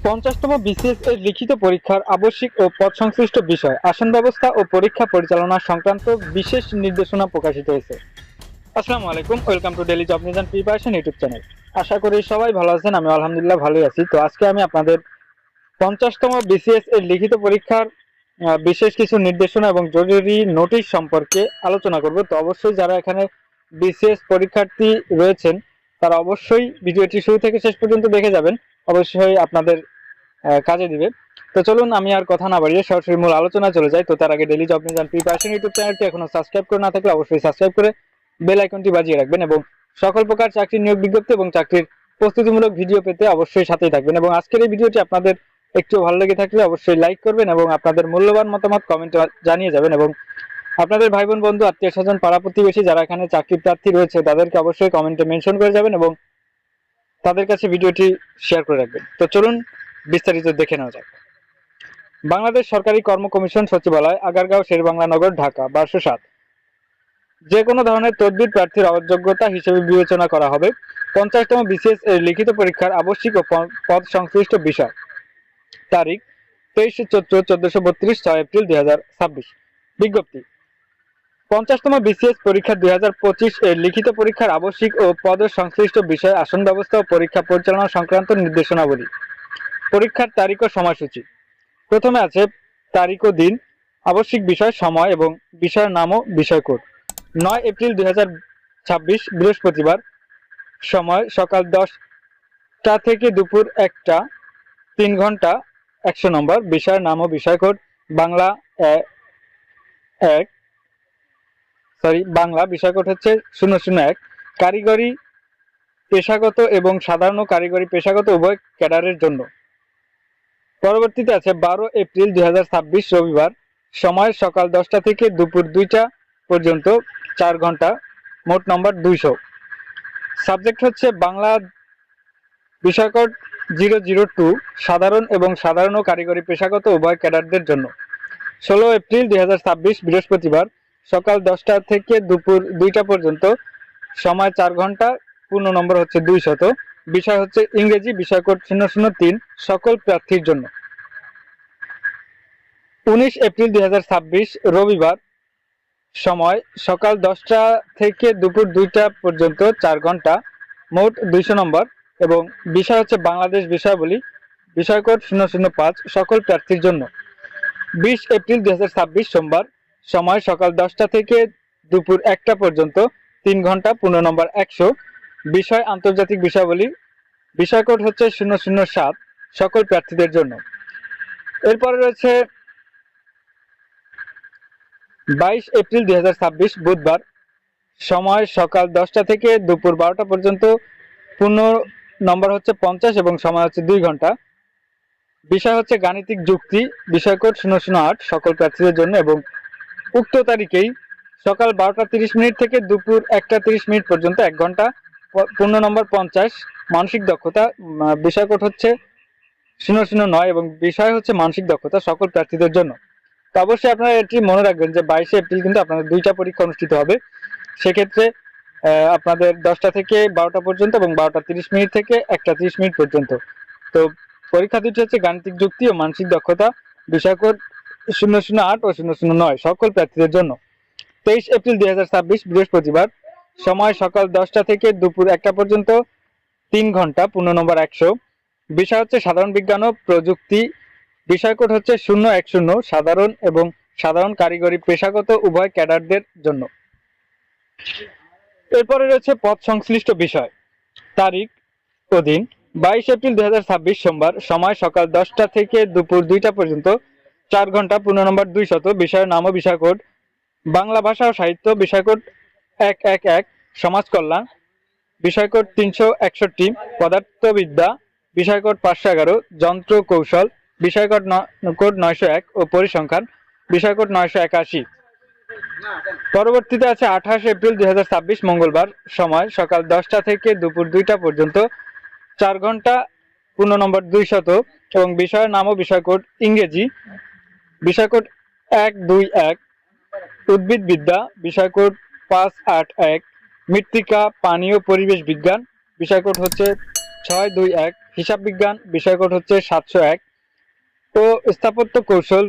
৫০তম BCS এর লিখিত পরীক্ষার আবশ্যিক ও পদ সংশ্লিষ্ট বিষয়, আসন ব্যবস্থা ও পরীক্ষা পরিচালনা সংক্রান্ত বিশেষ নির্দেশনা প্রকাশিত হয়েছে। আসসালামু আলাইকুম, welcome to daily job news and preparation YouTube channel. আশা করি সবাই ভালো আছেন। আমি আলহামদুলিল্লাহ ভালোই আছি। তো আজকে আমি আপনাদের ৫০তম বিসিএস এর লিখিত পরীক্ষার বিশেষ কিছু নির্দেশনা এবং জরুরি নোটিশ সম্পর্কে আলোচনা করব। তো অবশ্যই যারা এখানে বিসিএস পরীক্ষার্থী রয়েছেন তারা অবশ্যই ভিডিওটি শুরু থেকে শেষ পর্যন্ত দেখে যাবেন, অবশ্যই আপনাদের কাজে দিবে। তো চলুন আমি আর কথা না বাড়িয়ে সরাসরি মূল আলোচনা চলে যাই। তো তার আগে daily job news and preparation YouTube চ্যানেলটি এখনো সাবস্ক্রাইব করে না থাকলে অবশ্যই সাবস্ক্রাইব করে বেল আইকনটি বাজিয়ে রাখবেন এবং সকল প্রকার চাকরির নিয়োগ বিজ্ঞপ্তি এবং চাকরির প্রস্তুতিমূলক ভিডিও পেতে অবশ্যই সাথেই থাকবেন। এবং আজকের এই ভিডিওটি আপনাদের একটু ভালো লেগে থাকলে অবশ্যই লাইক করবেন এবং আপনাদের মূল্যবান মতামত কমেন্টে জানিয়ে যাবেন। এবং আপনাদের ভাই বোন বন্ধু আত্মীয় স্বজন পাড়া প্রতিবেশী যারা এখানে চাকরি প্রার্থী রয়েছে তাদেরকে অবশ্যই কমেন্টে মেনশন করে যাবেন এবং তাদের কাছে ভিডিওটি শেয়ার করে রাখবেন। তো চলুন বিস্তারিত দেখে নেওয়া যাক। বাংলাদেশ সরকারি কর্ম কমিশন সচিবালয়, আগারগাঁও, শেরেবাংলা নগর, ঢাকা ১২০৭। যে কোনো ধরনের তদবির প্রার্থীর অযোগ্যতা হিসেবে বিবেচনা করা হবে। ৫০তম বিসিএস এর লিখিত পরীক্ষার আবশ্যিক ও পদ সংশ্লিষ্ট বিষয়। তারিখ ২৩ চৈত্র ১৪৩২, ৬ এপ্রিল ২০২৬। বিজ্ঞপ্তি। ৫০তম বিসিএস পরীক্ষা ২০২৫ এর লিখিত পরীক্ষার আবশ্যিক ও পদ সংশ্লিষ্ট বিষয়, আসন ব্যবস্থা ও পরীক্ষা পরিচালনা সংক্রান্ত নির্দেশনাবলী। পরীক্ষার তারিখ ও সময়সূচি। প্রথমে আছে তারিখ ও দিন, আবশ্যিক বিষয়, সময় এবং বিষয়ের নাম ও বিষয় কোড। ৯ এপ্রিল ২০২৬ বৃহস্পতিবার। সময় সকাল ১০টা থেকে দুপুর ১টা, ৩ ঘন্টা ১০০ নম্বর। বিষয়ের নাম ও বিষয় কোড। বাংলা বাংলা বিষয় কোড হচ্ছে ০০১। কারিগরি পেশাগত এবং সাধারণ কারিগরি পেশাগত উভয় ক্যাডারের জন্য। পরবর্তীতে আছে ১২ এপ্রিল ২০২৬ রবিবার। সময় সকাল ১০টা থেকে দুপুর ২টা পর্যন্ত, ৪ ঘন্টা, মোট নম্বর ২০০। সাবজেক্ট হচ্ছে বাংলা বিষয় কোড ০০২, সাধারণ এবং সাধারণ ও কারিগরি পেশাগত উভয় ক্যাডারদের জন্য। ১৬ এপ্রিল ২০২৬ বৃহস্পতিবার। সকাল ১০টা থেকে দুপুর ২টা পর্যন্ত, সময় ৪ ঘন্টা, পূর্ণ নম্বর হচ্ছে ২০০। বিষয় হচ্ছে ইংরেজি, বিষয় কোড ০০৩, সকল প্রার্থীর জন্য। ১৯ এপ্রিল ২০২৬ রবিবার। সময় সকাল ১০টা থেকে দুপুর ২টা পর্যন্ত, ৪ ঘন্টা, মোট ২০০ নম্বর এবং বিষয় হচ্ছে বাংলাদেশ বিষয়াবলী, বিষয় কোড ০০৫, সকল প্রার্থীর জন্য। ২০ এপ্রিল ২০২৬ সোমবার। সময় সকাল ১০টা থেকে দুপুর ১টা পর্যন্ত, ৩ ঘন্টা, পূর্ণ নম্বর ১০০। বিষয় আন্তর্জাতিক বিষয়াবলী, বিষয় কোড হচ্ছে ০০৭, সকল প্রার্থীদের জন্য। এরপরে রয়েছে ২২ এপ্রিল ২০২৬ বুধবার। সময় সকাল ১০টা থেকে দুপুর ১২টা পর্যন্ত, পূর্ণ নম্বর হচ্ছে ৫০ এবং সময় হচ্ছে ২ ঘন্টা। বিষয় হচ্ছে গাণিতিক যুক্তি, বিষয় কোড ০০৮, সকল প্রার্থীদের জন্য এবং উক্ত তারিখেই সকাল ১২টা ৩০ থেকে দুপুর ১টা ৩০ পর্যন্ত, ১ ঘন্টা, পূর্ণ নম্বর ৫০। মানসিক দক্ষতা, বিষয় কোড হচ্ছে ০০৯ এবং বিষয় হচ্ছে মানসিক দক্ষতা, সকল প্রার্থীদের জন্য। তো অবশ্যই আপনারা এটি মনে রাখবেন যে ২২ এপ্রিল কিন্তু আপনাদের ২টা পরীক্ষা অনুষ্ঠিত হবে। সেক্ষেত্রে আপনাদের ১০টা থেকে ১২টা পর্যন্ত এবং ১২টা ৩০ থেকে ১টা ৩০ পর্যন্ত। তো পরীক্ষা দুটি হচ্ছে গাণিতিক যুক্তি ও মানসিক দক্ষতা, বিষয় কোড ০০৮ ও ০০৯, সকল প্রার্থীদের জন্য। ২৩ এপ্রিল ২০২৬ বৃহস্পতিবার। সময় সকাল ১০টা থেকে দুপুর ১টা পর্যন্ত, ৩ ঘন্টা, পূর্ণ নম্বর ১০০। বিষয় হচ্ছে সাধারণ বিজ্ঞান ও প্রযুক্তি, বিষয় কোড হচ্ছে ০১০, সাধারণ এবং সাধারণ কারিগরি পেশাগত উভয় ক্যাডারদের জন্য। এরপরে রয়েছে পদ সংশ্লিষ্ট বিষয়, তারিখ ও দিন। ২২ এপ্রিল ২০২৬ সোমবার। সময় সকাল ১০টা থেকে দুপুর ২টা পর্যন্ত, ৪ ঘন্টা, পূর্ণ নম্বর ২০০। বিষয়ের নাম ও বিষয় কোড। বাংলা ভাষা ও সাহিত্য, বিষয় কোড ১১১, সমাজ কল্যাণ, বিষয় কোড ৩৬১, পদার্থবিদ্যা, বিষয় কোড ৫১১, যন্ত্র কৌশল, বিষয় কোড ৯০১ ও পরিসংখ্যান, বিষয় কোড ৯৮১। পরবর্তীতে আছে ২৮ এপ্রিল ২০২৬ মঙ্গলবার। সময় সকাল ১০টা থেকে দুপুর ২টা পর্যন্ত, ৪ ঘন্টা, পূর্ণ নম্বর ২০০ এবং বিষয়ের নাম ও বিষয় কোড ইংরেজি, বিষয় কোড ১২১, উদ্ভিদবিদ্যা, বিষয় কোড ৫৮১, মৃত্তিকা পানি ও পরিবেশ বিজ্ঞান, বিষয় কোড হচ্ছে ৬২১, হিসাব বিজ্ঞান বিষয় কোড হচ্ছে 701 ও স্থাপত্য কৌশল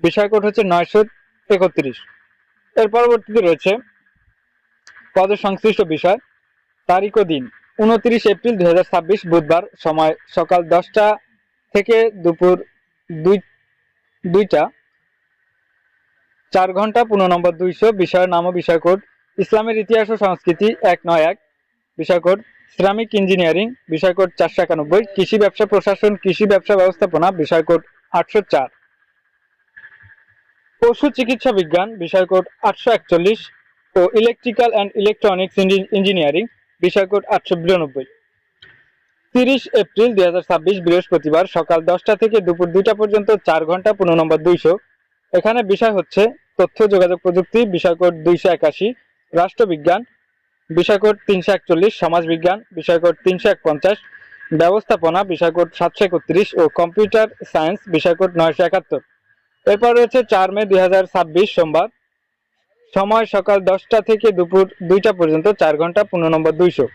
বিষয় কোড হচ্ছে 931। এর পরবর্তীতে রয়েছে পদ সংশ্লিষ্ট বিষয়। তারিখ ও দিন 29 এপ্রিল 2026 বুধবার, সময় সকাল 10টা থেকে দুপুর 2টা, 4 ঘন্টা, 15 নম্বর 200। বিষয়ের নাম ও বিষয় কোড ইসলামের ইতিহাস ও সংস্কৃতি 191, বিষয় কোড শ্রমিক ইঞ্জিনিয়ারিং, বিষয় কোড 491। কৃষি ব্যবসা প্রশাসন, কৃষি ব্যবসা ব্যবস্থাপনা, বিষয় কোড 804। পশু চিকিৎসা বিজ্ঞান, বিষয় কোড 841 ও ইলেকট্রিক্যাল অ্যান্ড ইলেকট্রনিক্স ইঞ্জিনিয়ারিং, বিষয় কোড 892। 30 এপ্রিল 2026 বৃহস্পতিবার, সকাল 10টা থেকে দুপুর 2টা পর্যন্ত, 4 ঘন্টা, 15 নম্বর 200। এখানে বিষয় হচ্ছে তথ্য যোগাযোগ প্রযুক্তি, বিষয় কোড 281। রাষ্ট্রবিজ্ঞান, বিষয় কোড 341। সমাজবিজ্ঞান, বিষয় কোড 351। ব্যবস্থাপনা, বিষয় কোড 731 ও কম্পিউটার সায়েন্স, বিষয় কোড 971। এরপর রয়েছে 4 মে 2026 সোমবার, সময় সকাল 10টা থেকে দুপুর 2টা পর্যন্ত, 4 ঘন্টা, 15 নম্বর 200।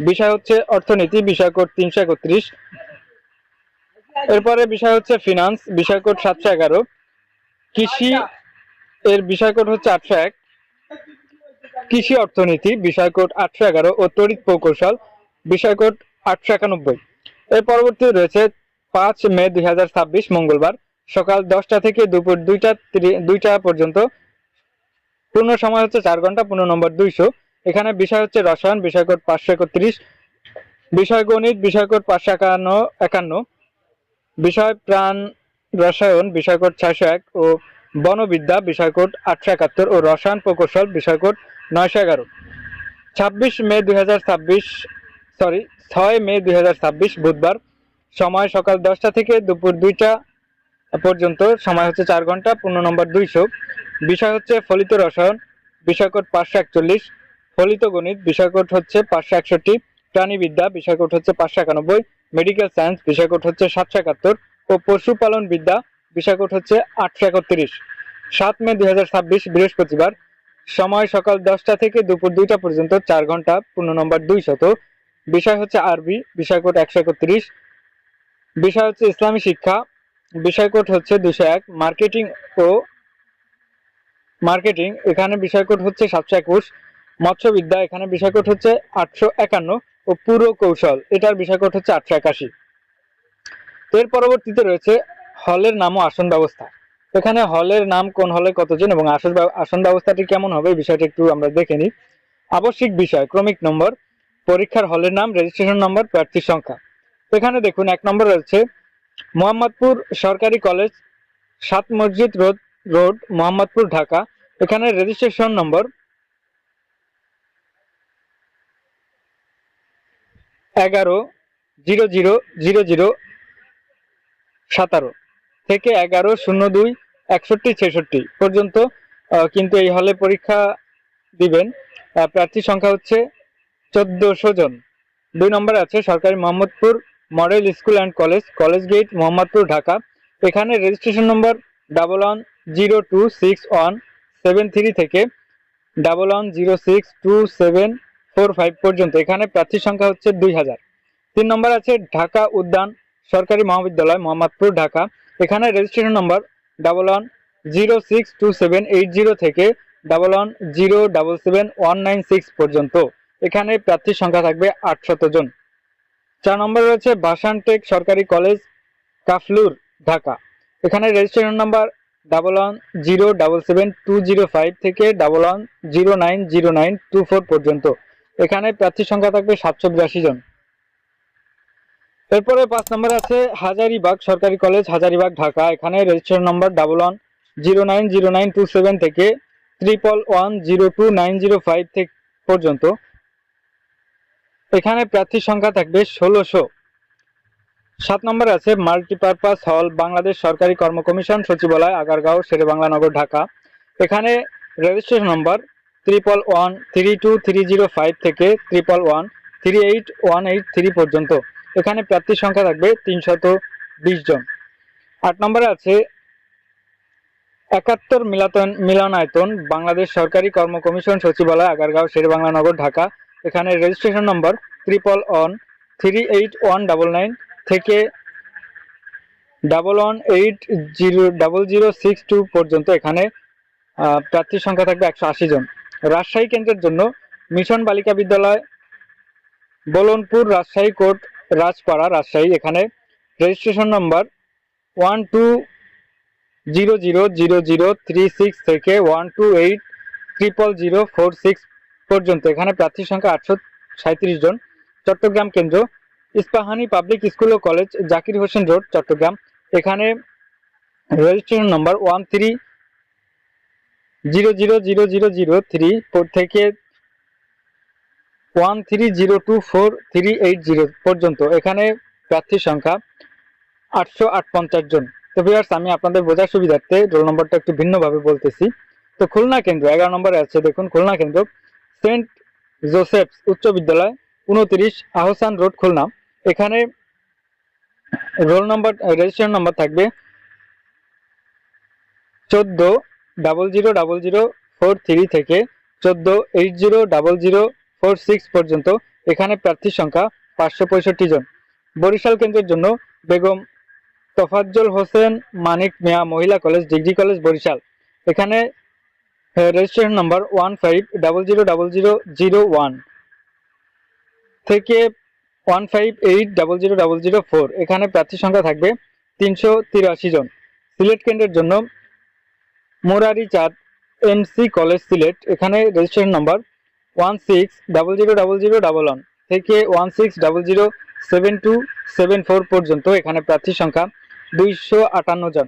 বিষয় হচ্ছে অর্থনীতি, বিষয় কোড 331। এরপরে বিষয় হচ্ছে ফিনান্স, বিষয় কোড 711। কৃষি এর বিষয় কোড হচ্ছে 801। কৃষি অর্থনীতি, বিষয় কোড 811 ও তড়িৎ প্রকৌশল, বিষয় কোড 891। এর পরবর্তী রয়েছে 5 মে 2026 মঙ্গলবার, সকাল 10টা থেকে দুপুর 2টা পর্যন্ত, পূর্ণ সময় হচ্ছে 4 ঘন্টা, 15 নম্বর 200। এখানে বিষয় হচ্ছে রসায়ন, বিষয় কোড 531। বিষয় গণিত, বিষয় কোড 551। বিষয় প্রাণ রসায়ন, বিষয় কোড 601 ও বনবিদ্যা, বিষয় কোড 871 ও রসায়ন প্রকৌশল, বিষয় কোড 911। 6 মে 2026 বুধবার, সময় সকাল 10টা থেকে দুপুর 2টা পর্যন্ত, সময় হচ্ছে 4 ঘন্টা, 15 নম্বর 200। বিষয় হচ্ছে ফলিত রসায়ন, বিষয় কোড 541। ফলিত গণিত, বিষয় কোড হচ্ছে 561। প্রাণীবিদ্যা, বিষয় কোড হচ্ছে 591। মেডিকেল সায়েন্স, বিষয় কোড হচ্ছে 771 ও পশুপালন বিদ্যা, বিষয় কোড হচ্ছে 831। 7 মে 2026 বৃহস্পতিবার, সময় সকাল 10টা থেকে দুপুর 2টা পর্যন্ত, 4 ঘন্টা, 15 নম্বর 200। বিষয় হচ্ছে আরবি, বিষয় কোড 131। বিষয় হচ্ছে ইসলামী শিক্ষা, বিষয় কোড হচ্ছে 201। মার্কেটিং, এখানে বিষয় কোড হচ্ছে 721। মৎস্যবিদ্যা, এখানে বিষয় কোড হচ্ছে 851 ও পুর কৌশল, এটার বিষয় কোড হচ্ছে 881। এর পরবর্তীতে রয়েছে হলের নাম ও আসন ব্যবস্থা। এখানে হলের নাম, কোন হলে কতজন এবং আসন ব্যবস্থাটি কেমন হবে, এই বিষয়টা একটু আমরা দেখে নিই। আবশ্যিক বিষয়, ক্রমিক নম্বর, পরীক্ষার হলের নাম, রেজিস্ট্রেশন নম্বর, প্রার্থীর সংখ্যা। এখানে দেখুন 1 নম্বর রয়েছে মোহাম্মদপুর সরকারি কলেজ, 7 মসজিদ রোড, মোহাম্মদপুর, ঢাকা। এখানে রেজিস্ট্রেশন নম্বর 11-00-00-17 থেকে 11-02-61-66 পর্যন্ত কিন্তু এই হলে পরীক্ষা দিবেন। প্রার্থীর সংখ্যা হচ্ছে 1400 জন। 2 নম্বরে আছে সরকারি Mohammadpur model school and college, college gate, Mohammadpur, Dhaka. এখানে রেজিস্ট্রেশন নম্বর 11026173 থেকে 11062745 পর্যন্ত। এখানে প্রার্থীর সংখ্যা হচ্ছে 2000। 3 নম্বর আছে ঢাকা উদ্যান সরকারি মহাবিদ্যালয়, মোহাম্মদপুর, ঢাকা। এখানে রেজিস্ট্রেশন নম্বর 11062780 থেকে 11077196 পর্যন্ত। এখানে প্রার্থীর সংখ্যা থাকবে 800 জন। 4 নম্বর রয়েছে ভাসান টেক সরকারি কলেজ, কাফলুর, ঢাকা। এখানে রেজিস্ট্রেশন নাম্বার 11077205 থেকে 11090924 পর্যন্ত। এখানে প্রার্থীর সংখ্যা থাকবে 782 জন। এরপরে 5 নম্বরে আছে হাজারীবাগ সরকারি কলেজ, হাজারীবাগ, ঢাকা। এখানে রেজিস্ট্রেশন নাম্বার 11090927 থেকে 11102905 থেকে পর্যন্ত। এখানে প্রার্থীর সংখ্যা থাকবে 1600। 7 নম্বরে আছে মাল্টিপারপাস হল, বাংলাদেশ সরকারি কর্ম কমিশন, সচিবালয়, আগারগাঁও, শেরেবাংলা নগর, ঢাকা। এখানে রেজিস্ট্রেশন নম্বর 11132305 থেকে 11138183 পর্যন্ত। এখানে প্রার্থীর সংখ্যা থাকবে 320 জন। 8 নম্বরে আছে 71 মিলনায়তন, বাংলাদেশ সরকারি কর্ম কমিশন, সচিবালয়, আগারগাঁও, শেরেবাংলা নগর, ঢাকা। এখানে রেজিস্ট্রেশন নম্বর 381999 থেকে 11800062 পর্যন্ত এখানে প্রার্থীর সংখ্যা থাকবে 180 জন। রাজশাহী কেন্দ্রের জন্য মিশন বালিকা বিদ্যালয়, বলনপুর, রাজশাহী কোর্ট, রাজপাড়া, রাজশাহী, এখানে রেজিস্ট্রেশন নম্বর 12000036 থেকে 12800046 পর্যন্ত এখানে প্রার্থীর সংখ্যা 837 জন। চট্টগ্রাম কেন্দ্র ইস্পাহানি পাবলিক স্কুল ও কলেজ, জাকির হোসেন রোড, চট্টগ্রাম, এখানে রেজিস্ট্রেশন নম্বর 13000003 থেকে 13024380 পর্যন্ত এখানে প্রার্থীর সংখ্যা 858 জন। তো ভিউয়ার্স, আমি আপনাদের বোঝার সুবিধার্থে রোল নম্বরটা একটু ভিন্নভাবে বলতেছি। তো খুলনা কেন্দ্র 11 নম্বরে আছে, দেখুন খুলনা কেন্দ্র সেন্ট জোসেফস উচ্চ বিদ্যালয়, 29 আহসান রোড, খুলনা, এখানে রোল নম্বর রেজিস্ট্রেশন নম্বর থাকবে 14000043 থেকে 14800046 পর্যন্ত এখানে প্রার্থীর সংখ্যা 565 জন। বরিশাল কেন্দ্রের জন্য বেগম তোফাজ্জল হোসেন মানিক মিয়া মহিলা কলেজ, ডিগ্রি কলেজ, বরিশাল, এখানে রেজিস্ট্রেশন নম্বর 15000001 থেকে 15800004 এখানে প্রার্থীর সংখ্যা থাকবে 383 জন। সিলেট কেন্দ্রের জন্য মুরারি চাঁদ এমসি কলেজ, সিলেট, এখানে রেজিস্ট্রেশন নম্বর 16000011 থেকে 16007274 পর্যন্ত এখানে প্রার্থীর সংখ্যা 258 জন।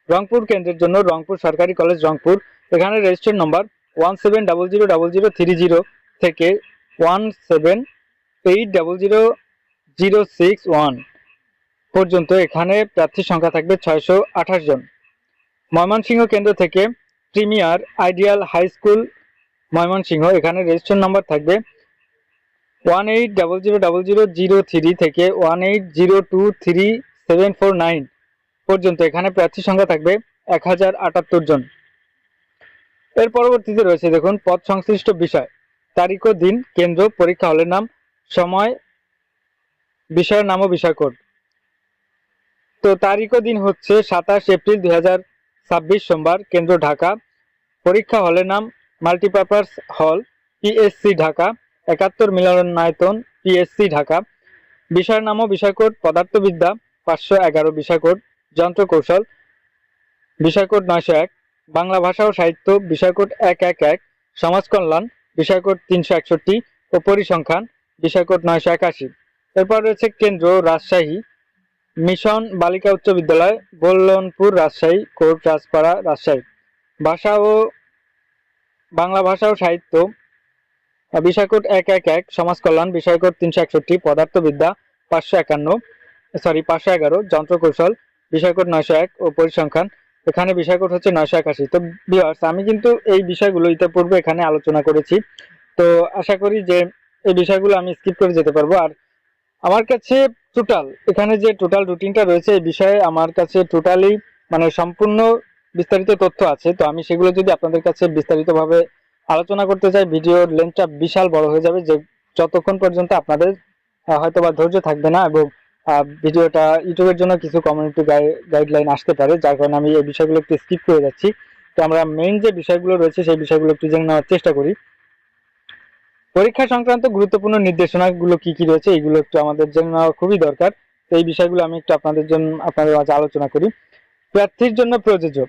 রংপুর কেন্দ্রের জন্য রংপুর সরকারি কলেজ, রংপুর, এখানে রেজিস্ট্রেশন নম্বর 17000030 থেকে 17800061 পর্যন্ত এখানে প্রার্থীর সংখ্যা থাকবে 628 জন। ময়মনসিংহ কেন্দ্র থেকে premier ideal high school, Mymensingh, এখানে রেজিস্ট্রেশন নম্বর থাকবে 18000003 থেকে 18023749 পর্যন্ত এখানে প্রার্থীর সংখ্যা থাকবে 1078 জন। এর পরবর্তীতে রয়েছে দেখুন পদ সংশ্লিষ্ট বিষয়, তারিখ ও দিন, কেন্দ্র, পরীক্ষা হলের নাম, সময়, বিষয়ের নাম ও বিষয় কোড। তো তারিখ ও দিন হচ্ছে 27 এপ্রিল 2026 সোমবার, কেন্দ্র ঢাকা, পরীক্ষা হলের নাম মাল্টিপারপাস হল, পিএসসি ঢাকা, 71 মিলনায়তন, পিএসসি ঢাকা, বিষয়ের নাম ও বিষয় কোড পদার্থবিদ্যা, 511 বিষয় কোড যন্ত্র কৌশল, বিষয় কোড 901, বাংলা ভাষা ও সাহিত্য, বিষয় কোড 111, সমাজ কল্যাণ, বিষয় কোড 361 ও পরিসংখ্যান, বিষয় কোড 981। এরপর রয়েছে কেন্দ্র রাজশাহী, মিশন বালিকা উচ্চ বিদ্যালয়, বল্লনপুর, রাজশাহী কোর্ট, রাজপাড়া, রাজশাহী, ভাষা ও বাংলা ভাষা ও সাহিত্য, বিষয় কোড 111, সমাজ কল্যাণ, বিষয় কোড 361, পদার্থবিদ্যা 511, যন্ত্র কৌশল, বিষয় কোড 901 ও পরিসংখ্যান, এখানে বিষয় কোড হচ্ছে 981। তো ভিউয়ার্স, আমি কিন্তু এই বিষয়গুলো ইতিপূর্বে এখানে আলোচনা করেছি, তো আশা করি যে এই বিষয়গুলো আমি স্কিপ করে যেতে পারবো। আর আমার কাছে টোটাল এখানে যে টোটাল রুটিনটা রয়েছে এই বিষয়ে আমার কাছে টোটালি মানে সম্পূর্ণ বিস্তারিত তথ্য আছে। তো আমি সেগুলো যদি আপনাদের কাছে বিস্তারিতভাবে আলোচনা করতে চাই, ভিডিওর লেন্থটা বিশাল বড় হয়ে যাবে, যে যতক্ষণ পর্যন্ত আপনাদের হয়তো বা ধৈর্য থাকবে না, এবং ভিডিওটা ইউটিউবের জন্য কিছু কমিউনিটি গাইডলাইন আসতে পারে, যার কারণে আমি এই বিষয়গুলো একটু স্কিপ করে যাচ্ছি। তো আমরা মেইন যে বিষয়গুলো রয়েছে সেই বিষয়গুলো একটু জেনে নেওয়ার চেষ্টা করি। পরীক্ষা সংক্রান্ত গুরুত্বপূর্ণ নির্দেশনাগুলো কি কি রয়েছে এগুলো একটু আমাদের জেনে নেওয়া খুবই দরকার। তো এই বিষয়গুলো আমি একটু আপনাদের মাঝে আলোচনা করি। প্রার্থীর জন্য প্রযোজ্য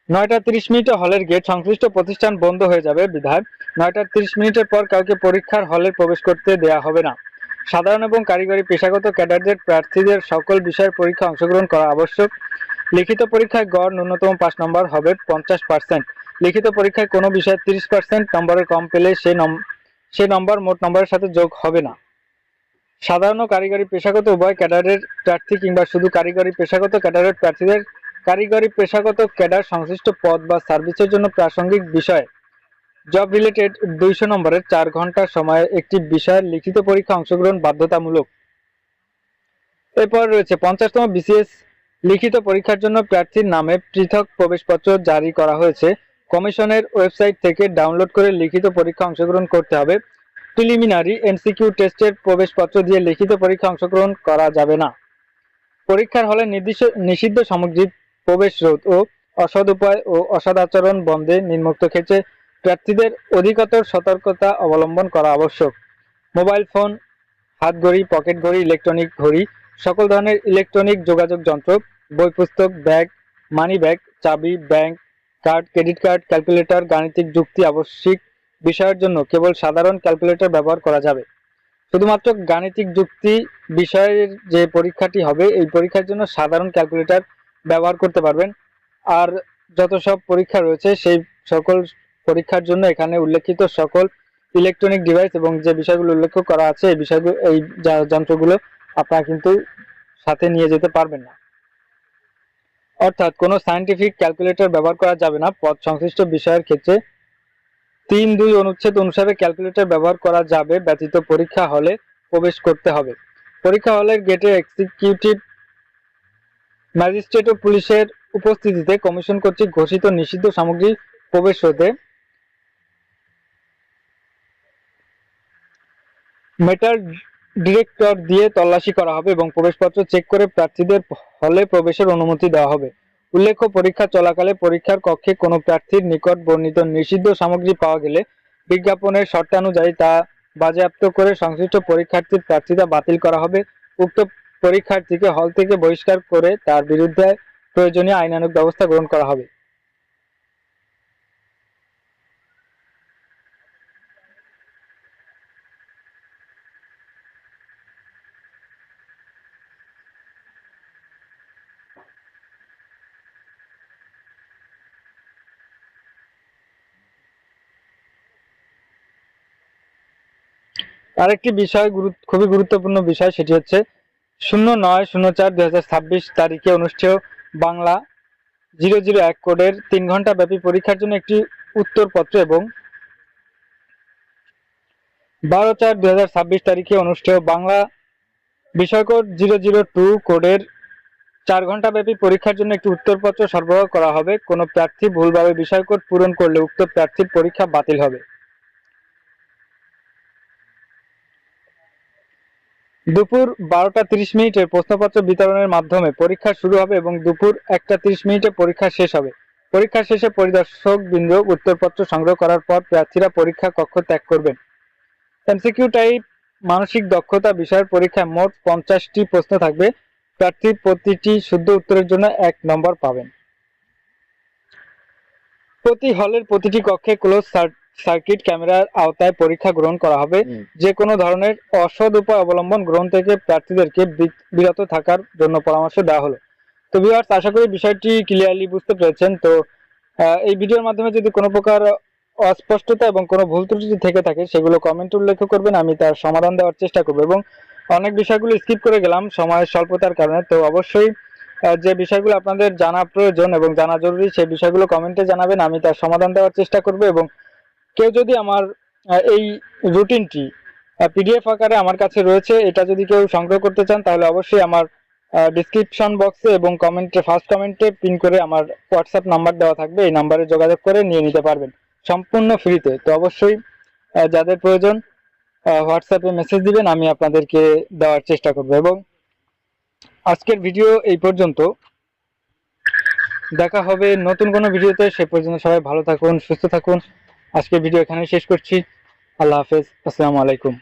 9টা 30 মিনিটে হলের গেট সংশ্লিষ্ট প্রতিষ্ঠান বন্ধ হয়ে যাবে বিধায় 9টা 30 মিনিটের পর কাউকে পরীক্ষার হলে প্রবেশ করতে দেয়া হবে না। সাধারণ এবং কারিগরি পেশাগত ক্যাডারদের প্রার্থীদের সকল বিষয়ের পরীক্ষা অংশগ্রহণ করা আবশ্যক। লিখিত পরীক্ষায় গড় ন্যূনতম 5 নম্বর হবে 50%। লিখিত পরীক্ষায় কোনো বিষয়ে 30% নম্বরের কম পেলে সে নম্বর মোট নম্বরের সাথে যোগ হবে না। সাধারণ ও কারিগরি পেশাগত উভয় ক্যাডারের প্রার্থী কিংবা শুধু কারিগরি পেশাগত ক্যাডারের প্রার্থীদের কারিগরি পেশাগত ক্যাডার সংশ্লিষ্ট পদ বা সার্ভিসের জন্য প্রাসঙ্গিক বিষয় জব রিলেটেড 200 নম্বরের 4 ঘন্টা সময়ে একটি বিষয়ের লিখিত পরীক্ষা অংশগ্রহণ বাধ্যতামূলক। এরপর রয়েছে 50তম বিসিএস লিখিত পরীক্ষার জন্য প্রার্থীর নামে পৃথক প্রবেশপত্র জারি করা হয়েছে। কমিশনের ওয়েবসাইট থেকে ডাউনলোড করে লিখিত পরীক্ষা অংশগ্রহণ করতে হবে। প্রিলিমিনারি এমসিকিউ টেস্টের প্রবেশপত্র দিয়ে লিখিত পরীক্ষায় অংশগ্রহণ করা যাবে না। পরীক্ষার হলে নিষিদ্ধ সামগ্রী প্রবেশ রোধ ও অসৎ উপায় ও অসদাচরণ বন্ধে নিম্নোক্ত ক্ষেত্রে প্রার্থীদের অধিকতর সতর্কতা অবলম্বন করা আবশ্যক। মোবাইল ফোন, হাত ঘড়ি, পকেট ঘড়ি, ইলেকট্রনিক ঘড়ি, সকল ধরনের ইলেকট্রনিক যোগাযোগ যন্ত্র, বই পুস্তক, ব্যাগ, মানি ব্যাগ, চাবি, bank card, credit card, calculator, গাণিতিক যুক্তি আবশ্যিক বিষয়ের জন্য কেবল সাধারণ ক্যালকুলেটর ব্যবহার করা যাবে। শুধুমাত্র গাণিতিক যুক্তি বিষয়ের যে পরীক্ষাটি হবে এই পরীক্ষার জন্য সাধারণ ক্যালকুলেটর ব্যবহার করতে পারবেন। আর যত সব পরীক্ষা রয়েছে সেই সকল পরীক্ষার জন্য এখানে উল্লেখিত সকল ইলেকট্রনিক ডিভাইস এবং যে বিষয়গুলো উল্লেখ করা আছে এই বিষয়গুলো, এই যন্ত্রগুলো আপনারা কিন্তু সাথে নিয়ে যেতে পারবেন না। অর্থাৎ কোনো সায়েন্টিফিক ক্যালকুলেটর ব্যবহার করা যাবে না। পদ সংশ্লিষ্ট বিষয়ের ক্ষেত্রে ৩(২) অনুচ্ছেদ অনুসারে ক্যালকুলেটর ব্যবহার করা যাবে ব্যতীত পরীক্ষা হলে প্রবেশ করতে হবে। পরীক্ষা হলের গেটে এক্সিকিউটিভ ম্যাজিস্ট্রেট ও পুলিশের উপস্থিতিতে কমিশন কর্তৃক ঘোষিত নিষিদ্ধ সামগ্রী প্রবেশ রোধে মেটাল ডিটেক্টর দিয়ে তল্লাশি করা হবে এবং প্রবেশপত্র চেক করে প্রার্থীদের হলে প্রবেশের অনুমতি দেওয়া হবে। উল্লেখ্য, পরীক্ষা চলাকালে পরীক্ষার কক্ষে কোনো প্রার্থীর নিকট বর্ণিত নিষিদ্ধ সামগ্রী পাওয়া গেলে বিজ্ঞাপনের শর্তানুযায়ী তা বাজেয়াপ্ত করে সংশ্লিষ্ট পরীক্ষার্থীর প্রার্থিতা বাতিল করা হবে। উক্ত পরীক্ষার্থীকে হল থেকে বহিষ্কার করে তার বিরুদ্ধে প্রয়োজনীয় আইনানুগ ব্যবস্থা গ্রহণ করা হবে। আরেকটি বিষয় খুবই গুরুত্বপূর্ণ বিষয়, সেটি হচ্ছে 09/04/2026 তারিখে অনুষ্ঠেয় বাংলা 001 কোডের 3 ঘন্টা ব্যাপী পরীক্ষার জন্য একটি উত্তরপত্র এবং 12/4/2026 তারিখে অনুষ্ঠেয় বাংলা বিষয়কোড 002 কোডের 4 ঘন্টা ব্যাপী পরীক্ষার জন্য একটি উত্তরপত্র সরবরাহ করা হবে। কোনো প্রার্থী ভুলভাবে বিষয়কোড পূরণ করলে উক্ত প্রার্থীর পরীক্ষা বাতিল হবে। দুপুর 12:30 প্রশ্নপত্র বিতরণের মাধ্যমে পরীক্ষা শুরু হবে এবং দুপুর 1:30 পরীক্ষা শেষ হবে। পরীক্ষা শেষে পরিদর্শকবৃন্দ উত্তরপত্র সংগ্রহ করার পর প্রার্থীরা পরীক্ষা কক্ষ ত্যাগ করবেন। এমসিকিউ টাইপ মানসিক দক্ষতা বিষয়ের পরীক্ষায় মোট 50টি প্রশ্ন থাকবে। প্রার্থী প্রতিটি শুদ্ধ উত্তরের জন্য 1 নম্বর পাবেন। প্রতি হলের প্রতিটি কক্ষে ক্লোজ সার্কিট ক্যামেরার আওতায় পরীক্ষা গ্রহণ করা হবে। যে কোনো ধরনের অসৎ উপায় অবলম্বন গ্রহণ থেকে প্রার্থীদেরকে বিরত থাকার জন্য পরামর্শ দেওয়া হলো। তো ভিউয়ার্স, আশা করি বিষয়টি ক্লিয়ারলি বুঝতে পেরেছেন। তো এই ভিডিওর মাধ্যমে যদি কোনো প্রকার অস্পষ্টতা এবং কোনো ভুল ত্রুটি থেকে থাকে সেগুলো কমেন্টে উল্লেখ করবেন, আমি তার সমাধান দেওয়ার চেষ্টা করব। এবং অনেক বিষয়গুলো স্কিপ করে গেলাম সময়ের স্বল্পতার কারণে, তো অবশ্যই যে বিষয়গুলো আপনাদের জানা প্রয়োজন এবং জানা জরুরি সেই বিষয়গুলো কমেন্টে জানাবেন, আমি তার সমাধান দেওয়ার চেষ্টা করব। এবং কেউ যদি আমার এই রুটিনটি পিডিএফ আকারে আমার কাছে রয়েছে, এটা যদি কেউ সংগ্রহ করতে চান তাহলে অবশ্যই আমার ডিসক্রিপশন বক্সে এবং ফার্স্ট কমেন্টে পিন করে আমার হোয়াটসঅ্যাপ নাম্বার দেওয়া থাকবে, এই নাম্বারে যোগাযোগ করে নিয়ে নিতে পারবেন সম্পূর্ণ ফ্রিতে। তো অবশ্যই যাদের প্রয়োজন হোয়াটসঅ্যাপে মেসেজ দিবেন, আমি আপনাদেরকে দেওয়ার চেষ্টা করব। এবং আজকের ভিডিও এই পর্যন্ত, দেখা হবে নতুন কোনো ভিডিওতে। সে পর্যন্ত সবাই ভালো থাকুন, সুস্থ থাকুন। আজকের ভিডিও এখানে শেষ করছি। আল্লাহ হাফেজ, আসসালামু আলাইকুম।